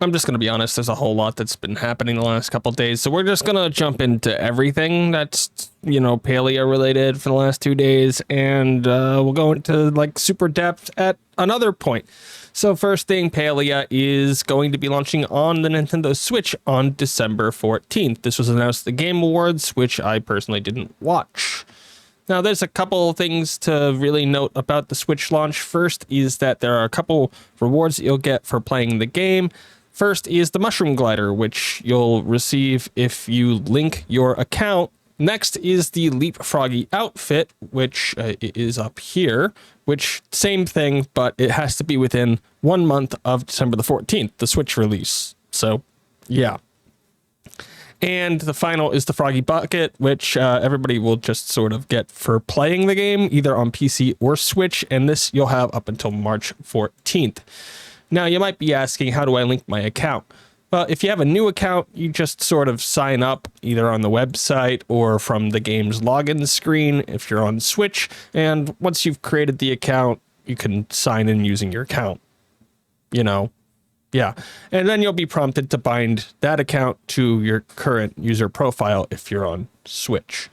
I'm just going to be honest, there's a whole lot that's been happening the last couple of days. So we're just going to jump into everything that's, Palia related for the last 2 days. And we'll go into like super depth at another point. So first thing, Palia is going to be launching on the Nintendo Switch on December 14th. This was announced at the Game Awards, which I personally didn't watch. Now, there's a couple things to really note about the Switch launch. First is that there are a couple rewards that you'll get for playing the game. First is the Mushroom Glider, which you'll receive if you link your account. Next is the Leapfroggy outfit, which is up here, which same thing, but it has to be within 1 month of December the 14th, the Switch release. So, yeah. And the final is the Froggy Bucket, which everybody will just sort of get for playing the game, either on PC or Switch, and this you'll have up until March 14th. Now, you might be asking, how do I link my account? Well, if you have a new account, you just sort of sign up either on the website or from the game's login screen if you're on Switch, and once you've created the account, you can sign in using your account. Yeah, and then you'll be prompted to bind that account to your current user profile if you're on Switch.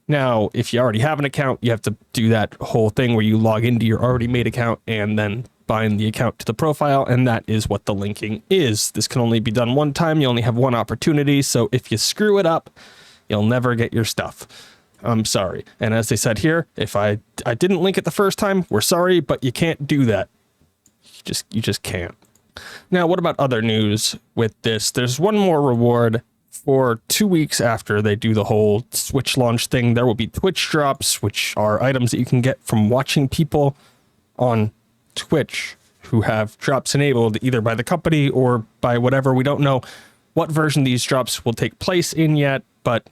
Now, if you already have an account, you have to do that whole thing where you log into your already made account and then bind the account to the profile, and that is what the linking is. This can only be done one time. You only have one opportunity, so if you screw it up, you'll never get your stuff. I'm sorry. And as they said here, if I didn't link it the first time, we're sorry, but you can't do that. You just can't. Now, what about other news with this? There's one more reward for 2 weeks after they do the whole Switch launch thing. There will be Twitch drops, which are items that you can get from watching people on Twitch who have drops enabled either by the company or by whatever. We don't know what version these drops will take place in yet, but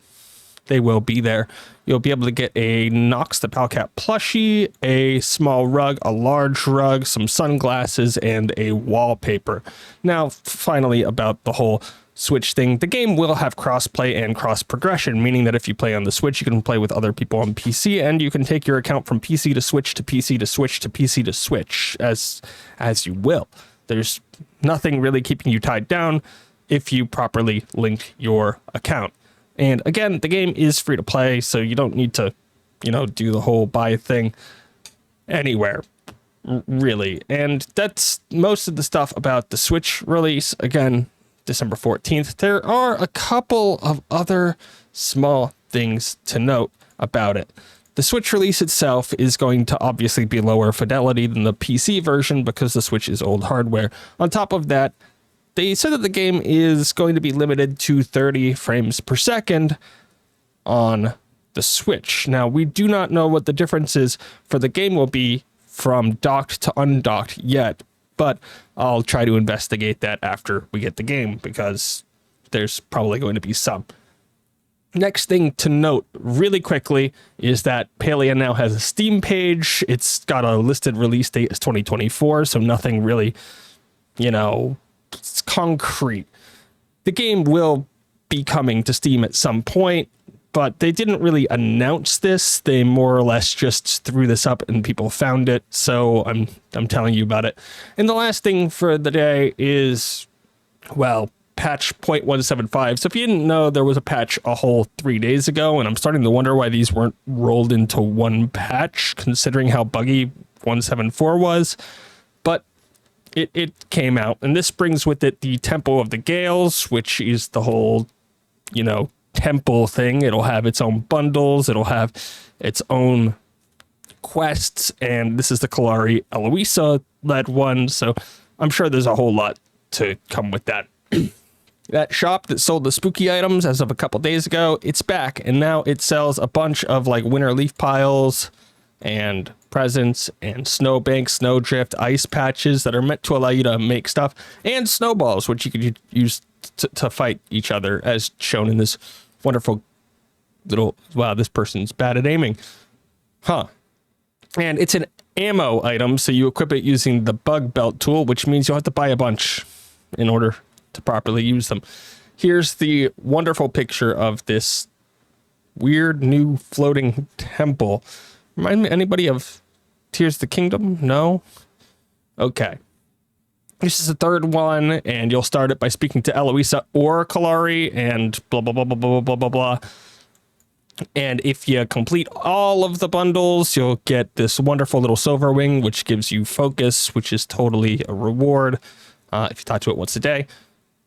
they will be there. You'll be able to get a Nox the Palcat plushie, a small rug, a large rug, some sunglasses, and a wallpaper. Now, finally, about the whole Switch thing, the game will have cross-play and cross-progression, meaning that if you play on the Switch, you can play with other people on PC, and you can take your account from PC to Switch to PC to Switch to PC to Switch, as you will. There's nothing really keeping you tied down if you properly link your account. And again, the game is free to play, so you don't need to, do the whole buy thing anywhere, really. And that's most of the stuff about the Switch release. Again, December 14th. There are a couple of other small things to note about it. The Switch release itself is going to obviously be lower fidelity than the PC version because the Switch is old hardware. On top of that, they said that the game is going to be limited to 30 frames per second on the Switch. Now, we do not know what the differences for the game will be from docked to undocked yet, but I'll try to investigate that after we get the game because there's probably going to be some. Next thing to note really quickly is that Palia now has a Steam page. It's got a listed release date as 2024, so nothing really, it's concrete. The game will be coming to Steam at some point, but they didn't really announce this. They more or less just threw this up and people found it. So I'm telling you about it. And the last thing for the day is, patch 0.175. So if you didn't know, there was a patch a whole 3 days ago, and I'm starting to wonder why these weren't rolled into one patch, considering how buggy 174 was. But it came out, and this brings with it the Temple of the Gales, which is the whole, temple thing. It'll have its own bundles. It'll have its own quests, and this is the Kalari Eloisa led one, so I'm sure there's a whole lot to come with that. That shop that sold the spooky items as of a couple days ago, it's back, and now it sells a bunch of like winter leaf piles and presents and snowbanks, snowdrift, ice patches that are meant to allow you to make stuff, and snowballs, which you could use to fight each other, as shown in this wonderful little, wow, this person's bad at aiming. And it's an ammo item, so you equip it using the bug belt tool, which means you'll have to buy a bunch in order to properly use them. Here's the wonderful picture of this weird new floating temple. Remind me anybody of Tears of the Kingdom? No? Okay. This is the third one, and you'll start it by speaking to Eloisa or Kalari, and blah, blah, blah, blah, blah, blah, blah, blah. And if you complete all of the bundles, you'll get this wonderful little silver wing, which gives you focus, which is totally a reward if you talk to it once a day.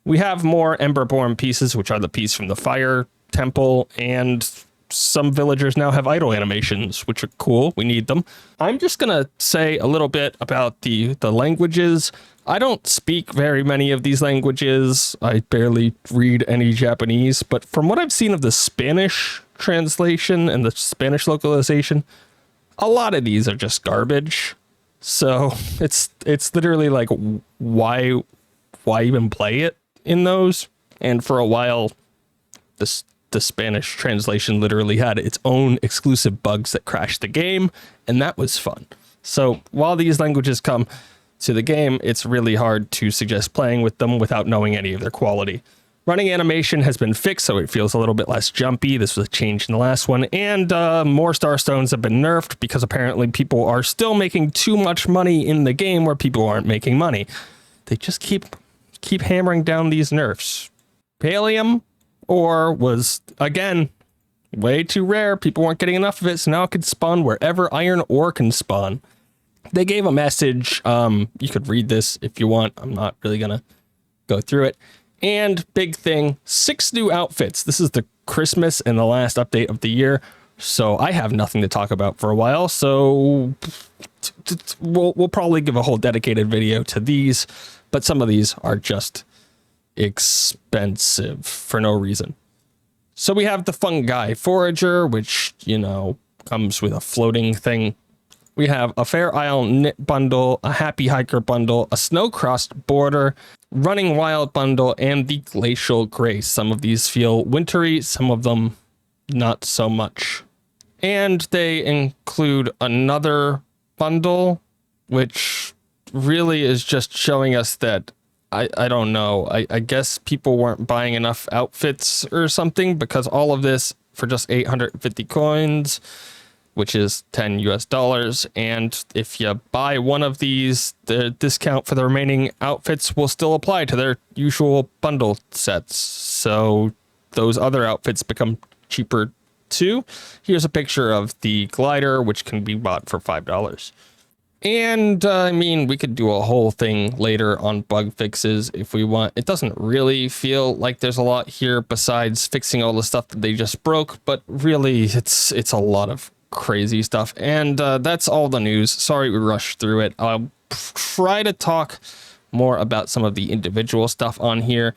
We have more Emberborn pieces, which are the piece from the Fire Temple, and some villagers now have idle animations, which are cool. We need them. I'm just going to say a little bit about the languages. I don't speak very many of these languages. I barely read any Japanese, but from what I've seen of the Spanish translation and the Spanish localization, a lot of these are just garbage. So it's literally like, why even play it in those? And for a while, the Spanish translation literally had its own exclusive bugs that crashed the game, and that was fun. So while these languages come to the game, it's really hard to suggest playing with them without knowing any of their quality. Running animation has been fixed, so it feels a little bit less jumpy. This was a change in the last one, and more Starstones have been nerfed because apparently people are still making too much money in the game where people aren't making money. They just keep hammering down these nerfs. Palium ore was, again, way too rare. People weren't getting enough of it, so now it can spawn wherever iron ore can spawn. They gave a message. You could read this if you want. I'm not really going to go through it. And big thing, 6 new outfits. This is the Christmas and the last update of the year. So I have nothing to talk about for a while. So we'll probably give a whole dedicated video to these. But some of these are just expensive for no reason. So we have the Fungi Forager, which, you know, comes with a floating thing. We have a Fair Isle Knit bundle, a Happy Hiker bundle, a Snow-Crossed Border, Running Wild bundle, and the Glacial Grace. Some of these feel wintry, some of them not so much. And they include another bundle, which really is just showing us that, I don't know, I guess people weren't buying enough outfits or something, because all of this for just 850 coins, which is $10 US. And if you buy one of these, the discount for the remaining outfits will still apply to their usual bundle sets. So those other outfits become cheaper too. Here's a picture of the glider, which can be bought for $5. And I mean, we could do a whole thing later on bug fixes if we want. It doesn't really feel like there's a lot here besides fixing all the stuff that they just broke, but really it's a lot of crazy stuff. And that's all the news. Sorry we rushed through it. I'll try to talk more about some of the individual stuff on here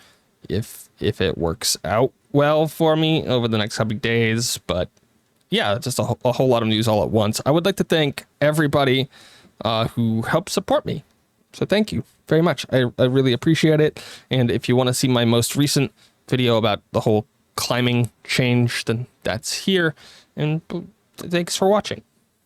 if it works out well for me over the next couple of days. But yeah, just a whole lot of news all at once. I would like to thank everybody who helped support me. So thank you very much. I really appreciate it. And if you want to see my most recent video about the whole climbing change, then that's here. And thanks for watching.